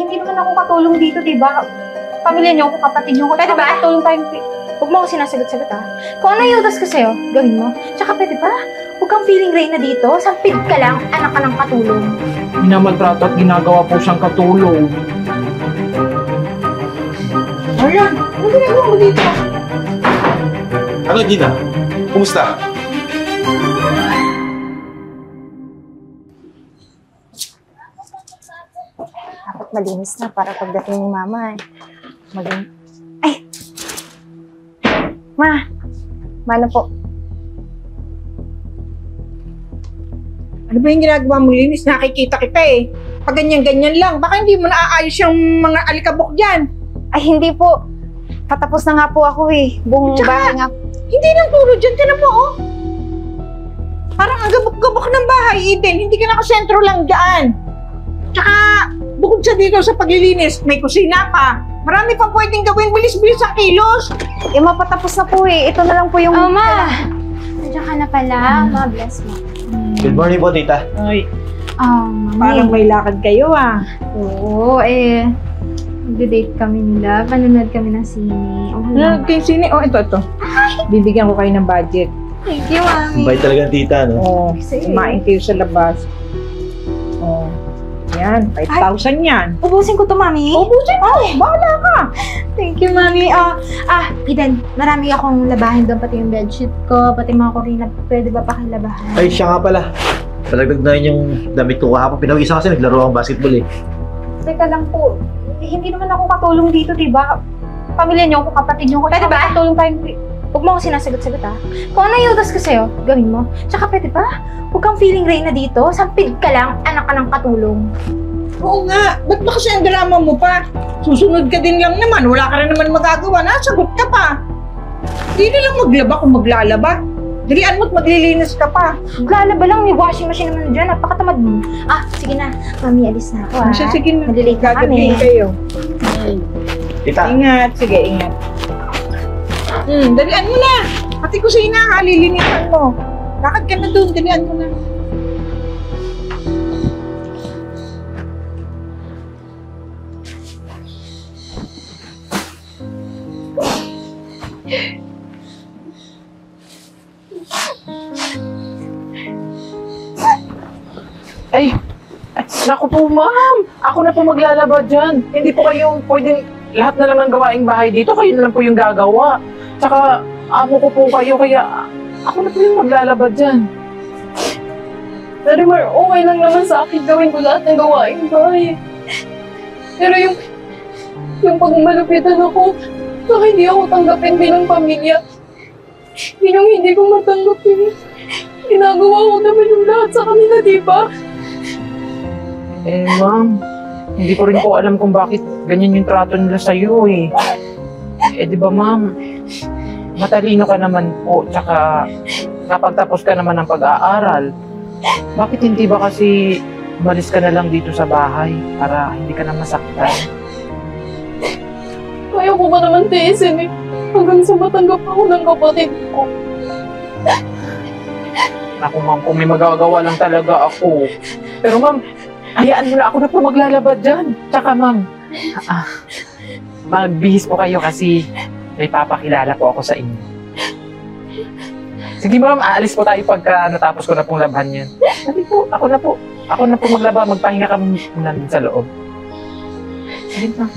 hindi naman ako katulong dito, di ba? Pamilya niyo ako, kapatid niyo ako. Pwede ba? Katulong tayo. Huwag mo ako sinasagot-sagot, ha? Kung ano yung utos ko sa'yo, gawin mo. Tsaka pwede ba? Huwag kang feeling Reyna dito. Sampid ka lang, anak ka ng katulong. Minamaltrato at ginagawa po siyang katulong. Ayan, ano ginagawa mo dito? Ano, Gina? Kumusta? Dapat malinis na para pagdating ni Mama. Maging... Ay! Ma! Mano po? Ano ba yung ginagawa mo, linis? Nakikita kita eh. Pag ganyan-ganyan lang, baka hindi mo naaayos yung mga alikabok dyan. Ay, hindi po. Patapos na nga po ako eh. Buong Tsaka, bahay nga. Hindi lang puro dyan. Tinan mo, oh. Parang ang gabok-gabok ng bahay, Eden. Hindi ka nakasentro lang dyan. Tsaka, bukod sa dito sa paglilinis, may kusina pa. Marami pang pwedeng gawin. Bilis-bilis ang kilos. Eh, mapatapos na po eh. Ito na lang po yung... Oh, Ma! Nandiyan ka na pala. Ma, bless mo. Good morning po, tita. Ay, Mami. parang may lakad kayo ah. Oo, mag-date kami nila. Manunod kami ng sine. Oh, Ano kayo sini? Oh, ito. Bibigyan ko kayo ng budget. Thank you, Mami. Bait talaga ang tita, no? Oh, Sige. kumain kayo sa labas. Oh, yan. 5,000 yan. Ubusin ko to, Mami. Ubusin mo. Bahala ka. Thank you, Mami. Eden, marami akong labahin doon. Pati yung bedsheet ko, pati mga korina. Pwede ba pakilabahan? Ay, siya nga pala. Palagdag na yun yung damit ko kahapon. Pinawisan kasi naglaro akong basketball eh. Teka lang po. Eh, hindi naman ako katulong dito, di ba? Pamilya niyo ako, kapatid niyo ako. Pwede ba? Katulong tayo. Huwag mo ako sinasagot-sagot, ha? Kung ano yung utos ko sa'yo, gawin mo. Tsaka pwede ba? Huwag kang feeling Reyna dito. Sampid ka lang, anak ka ng katulong. Oo nga. Ba't ba kasi ang drama mo pa? Susunod ka din lang naman. Wala ka rin naman magagawa. Nasagot ka pa. Hindi na lang maglaba kung maglalaba. Dalian mo't maglilinis ka pa. Lalaba lang, may washing machine naman dyan. Napakatamad mo. Sige na. Mami, alis na ako, ha? Sige na. Nalilate na kami. Gagabihin kayo. Tita, Ingat. Sige, ingat. Dalian mo na. Pati kusina, halilinisan mo. Lakad ka na doon. Dalian mo na. Ay, naku po, ma'am. Ako na po maglalaba dyan. Hindi po kayo pwedeng lahat na lang ng gawaing bahay dito. Kayo na lang po yung gagawa. Tsaka, amo ko po kayo. Kaya, ako na po yung maglalaba dyan. Pero Mar, okay lang naman sa akin gawin ko lahat ng gawaing bahay. Pero yung pagmalupitan ako, baka hindi ako tanggapin bilang pamilya. Yun yung hindi ko matanggapin. Ginagawa ko naman yung lahat sa kanila, di ba? Eh, ma'am, hindi ko rin po alam kung bakit ganyan yung trato nila sa'yo eh. Eh, di ba, ma'am, matalino ka naman po, tsaka nakapagtapos ka naman ng pag-aaral. Bakit hindi ba kasi umalis ka na lang dito sa bahay para hindi ka na masaktan? Kaya ko ba naman tiisin eh. Hanggang sa matanggap ako ng kapatid ko. Naku, ma'am, kung may magagawa lang talaga ako. Pero, ma'am, hayaan mo na ako na po maglalaba dyan. Tsaka, ma'am, magbihis po kayo kasi may papakilala po ako sa inyo. Sige, ma'am, aalis po tayo pagka natapos ko na pong labahan yan. Sabi po, ako na po. Ako na po maglaba. Magpahinga kami muna sa loob. Sige, ma'am.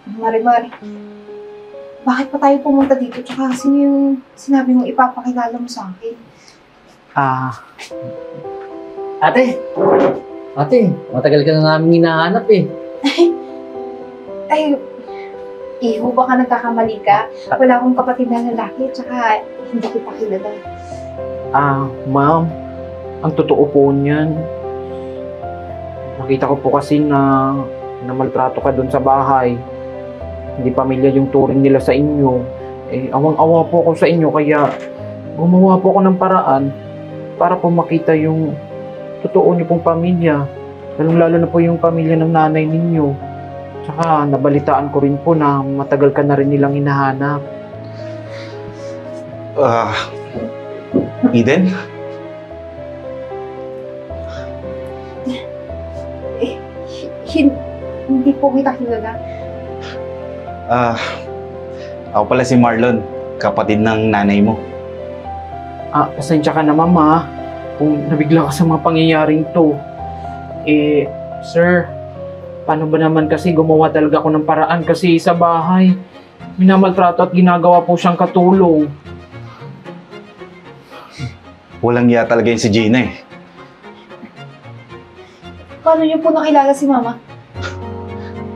Mari-mari. Bakit pa tayo pumunta dito? Tsaka sino yung sinabi mong ipapakilala mo sa akin? Ate! Ate, matagal ka na namin hinahanap eh. Ay, iho, baka nagkakamali ka. Wala akong kapatid na lalaki, tsaka hindi kita kilala. Ma'am, ang totoo po niyan. Nakita ko po kasi na maltrato ka doon sa bahay. Hindi pamilya yung turing nila sa inyo. Eh, awang-awa po ako sa inyo, kaya gumawa po ako ng paraan para po makita yung totoo niyo pong pamilya. Lalong-lalo na po yung pamilya ng nanay ninyo. Tsaka nabalitaan ko rin po na matagal ka na rin nilang hinahanap. Eden? Hindi po kita kilala. Ako pala si Marlon, kapatid ng nanay mo. Pasensya ka na, mama, kung nabigla ka sa mga pangyayaring to. Sir, paano ba naman kasi gumawa talaga ako ng paraan kasi sa bahay, minamaltrato at ginagawa po siyang katulong. Walang iya talaga yun si Gina eh. Paano niyo po nakilala si Mama?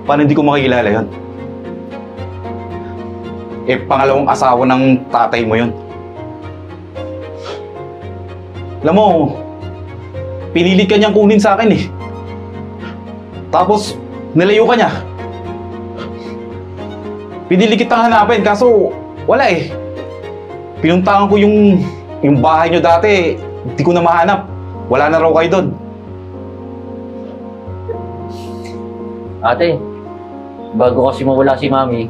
Paano hindi ko makikilala yun? Pangalawang asawa ng tatay mo yun. Alam mo, pinilit ka niyang kunin sa akin eh. Tapos, nilayo ka niya. Pinili kitang hanapin, kaso wala eh. Pinuntahan ko yung bahay niyo dati, hindi ko na mahanap. Wala na raw kayo doon. Ate, bago kasi mawala si Mami,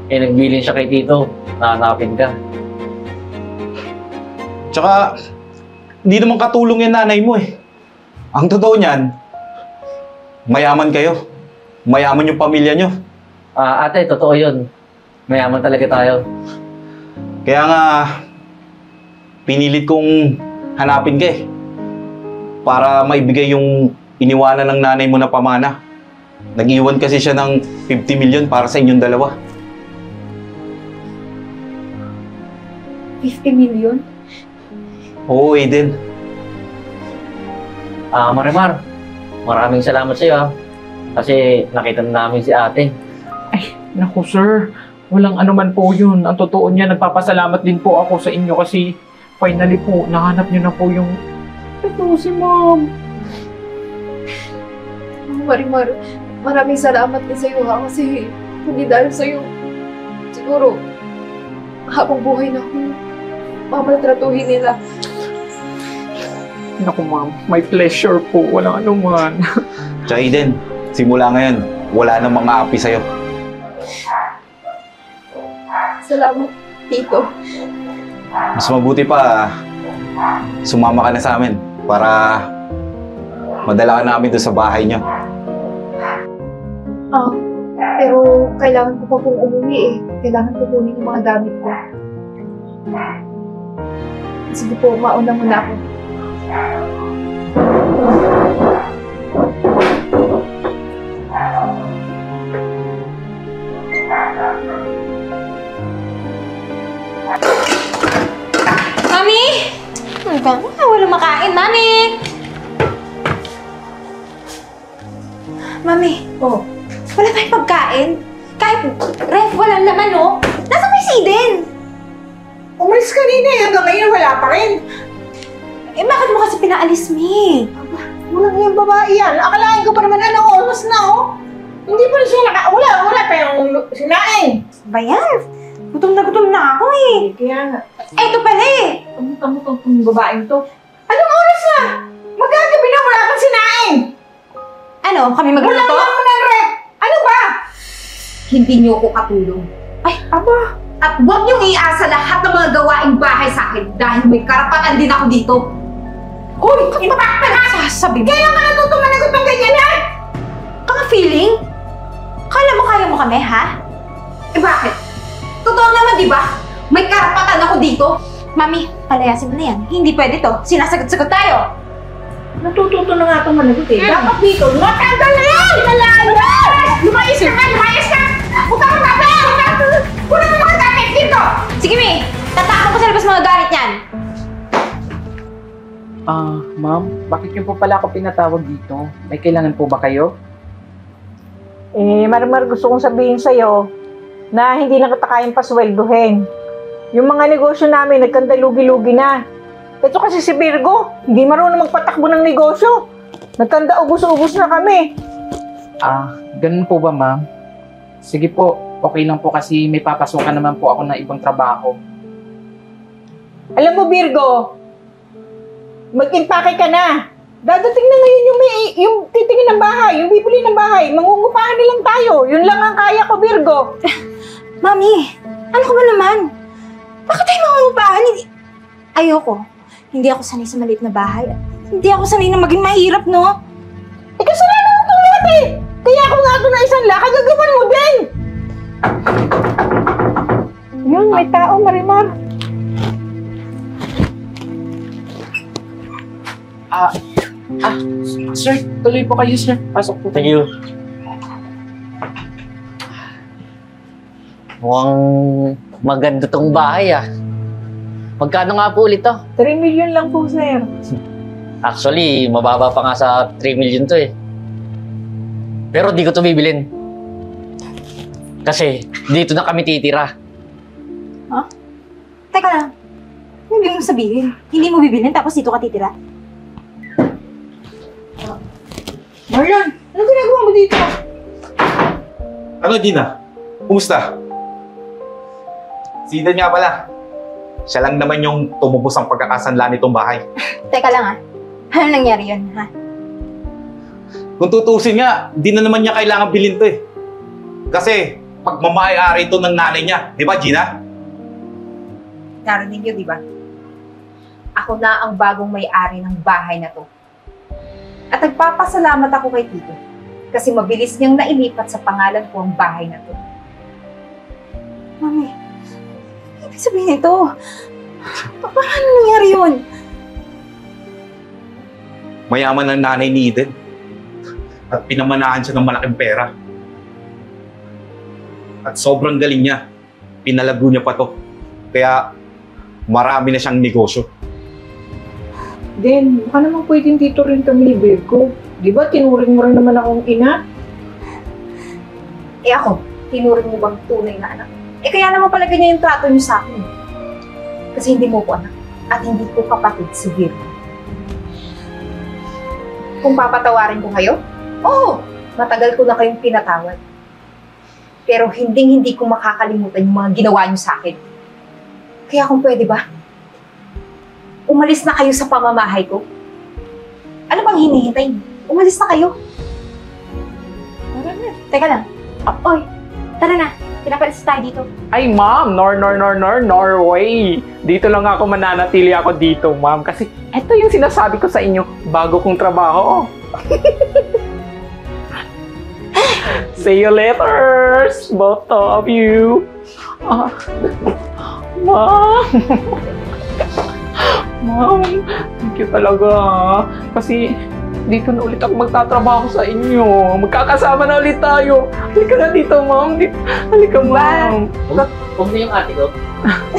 nagbilin siya kay Tito. Nahanapin ka. Tsaka, hindi naman katulong yung nanay mo eh. Ang totoo niyan, mayaman kayo. Mayaman yung pamilya nyo. Ate, totoo yun. Mayaman talaga tayo. Kaya nga, pinilit kong hanapin ka eh. Para maibigay yung iniwanan ng nanay mo na pamana. Nag-iwan kasi siya ng 50 million para sa inyong dalawa. 50 million? Oo, Aiden. Marimar, maraming salamat sa'yo kasi nakita na namin si ate. Naku, sir, walang anuman po yun. Ang totoo niya, nagpapasalamat din po ako sa inyo kasi finally po, nahanap niyo na po yung ito si Mom. Marimar, maraming salamat din sa'yo kasi hindi dahil sa'yo, siguro, habang buhay na ako, mamaltratuhin nila. Naku, Ma'am, my pleasure po. Walang anuman. Tsaka Aiden, simula ngayon, wala nang mga api sa'yo. Salamat, Tito. Mas mabuti pa, sumama ka na sa amin para madala ka namin doon sa bahay niyo. Pero kailangan ko pa pong umuwi eh. Kailangan ko kunin yung mga gamit ko. Sige po, mauna muna ako. Mami! Ano ba? Walang makain, Mami! Mami, wala tayong pagkain. Kahit ref, walang laman, oh. Nasa may Eden? Umalis kanina eh, hanggang ngayon wala pa rin. Bakit mo kasi pinaalis, Mi? Walang yung babae yan. Akalain ko pa naman oras na oh. Hindi pa rin siya wala pa yung sinain. Ba yan? Gutom na ako eh. Kaya nga. Eto pala eh. Tamo tong babaeng to. Anong oras na? Magagabi na wala kang sinain. Ano, kami Wala magluto? mo ng rep. Ano ba? Hindi niyo ako katulong. Ay, aba. At huwag niyong iasa lahat ng mga gawaing bahay sa akin dahil may karapatan din ako dito. Uy, ipapak na! Sasabi mo. Kaya ka natuto managot ng ganyan ha? Kang feeling? Kala mo kaya mo kami, ha? Bakit? Totoo naman, di ba? May karapatan ako dito. Mami, palayasin mo na yan. Hindi pwede to. Sinasagot-sagot tayo. Natututo na nga itong managot eh. Dapat dito, matanggal na yan! Malayas! Lumayas ka nga! Lumayas ka! Huwag ka magbabayaw! Kunin mo mga gamit dito! Sige, Mi. Tatakbo ko sa labas mga gamit niyan. Ma'am, bakit niyo po pala ako pinatawag dito? May kailangan po ba kayo? Marimar, gusto kong sabihin sa'yo na hindi lang kita kayang pasweldohin. Yung mga negosyo namin, nagkandalugi-lugi na. Ito kasi si Virgo, hindi marunong magpatakbo ng negosyo. Nagkanda ubus-ubus na kami. Ganun po ba, ma'am? Sige po, okay lang po kasi may papasukan naman po ako ng ibang trabaho. Alam mo, Virgo, mag-impake ka na. Dadating na ngayon yung titingin ng bahay, yung bibili ng bahay. Mangungupahan na lang tayo. Yun lang ang kaya ko, Virgo. Mami, ano ka ba naman? Bakit tayo mangungupahan? Hindi Ayoko. Hindi ako sanay sa maliit na bahay. Hindi ako sanay na maging mahirap, no? Eh, kasalanan mo itong lahat eh! Kaya ako nga ito na isang lakad, gagawan mo din! Yun, may tao, Marimar. Sir, tuloy po kayo, sir. Pasok po. Thank you. Mukhang maganda tong bahay ah. Magkano nga po ulit to? 3 million lang po, sir. Actually, mababa pa nga sa 3 million to eh. Pero di ko to bibilin. Kasi dito na kami titira. Teka lang. Hindi mo sabihin. Hindi mo bibilin tapos dito ka titira? Marlon, anong ginagawa mo dito? Ano, Gina? Kumusta? Si Eden nga pala. Siya lang naman yung tumubos ang pagkakasanla nitong bahay. Teka lang Ano nangyari yun, ha? Kung tutusin nga, di na naman niya kailangan bilhin to eh. Kasi pagmamay-ari ito ng nanay niya. Di ba, Gina? Narinig niyo, di ba? Ako na ang bagong may-ari ng bahay na to. At nagpapasalamat ako kay Tito. Kasi mabilis niyang nailipat sa pangalan ko ang bahay na to. Mami, ibig sabihin ito. Paano nangyari yun? Mayaman ang nanay ni Eden. At pinamanahan siya ng malaking pera. At sobrang galing niya. Pinalago niya pa to. Kaya marami na siyang negosyo. Den, baka naman pwedeng dito rin kami ni Virgo. Di ba, tinuring mo rin naman akong ina? Eh ako, tinuring mo bang tunay na anak? Eh kaya naman pala ganyan yung trato niyo sa akin. Kasi hindi mo ko anak. At hindi ko kapatid si Virgo. Kung papatawarin ko kayo, oo, matagal ko na kayong pinatawad. Pero hindi ko makakalimutan yung mga ginawa niyo sa akin. Kaya kung pwede ba, umalis na kayo sa pamamahay ko. Ano bang hinihintay niyo? Umalis na kayo. Teka lang. Oy, tara na. Pinapalis tayo dito. Ay, ma'am, Norway. Dito lang ako mananatili ako dito, ma'am. Kasi eto yung sinasabi ko sa inyo, bago kong trabaho. See you later, both of you. Ma'am. Ma'am, thank you talaga. Kasi dito na ulit ako magtatrabaho sa inyo. Magkakasama na ulit tayo. Halika na dito, ma'am. Halika, ma'am. Huwag na yung ate ko.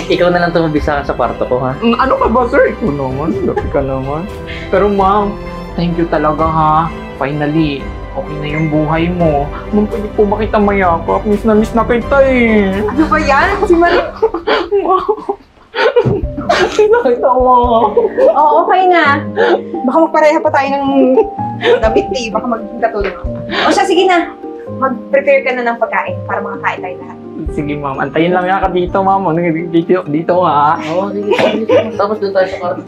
Ikaw na lang tumabisa sa kwarto ko, ha? Ano ka ba, sir? Ikaw naman. Lapit ka naman. Pero, ma'am, thank you talaga, ha. Finally, okay na yung buhay mo. Ma'am, pwede po ba kita mayakap? Miss na kita, eh. Ano ba yan? Si Mari... Nakita mo. Oo, okay na. Baka magpareha pa tayo ng damit, eh. Baka magkatulong. O siya, sige na. Mag-prepare ka na ng pagkain para makakain tayo lahat. Sige, ma'am. Antayin lang yan ka dito, ma'am. Dito, ha. Oo, sige. Tapos doon tayo sa kwarto.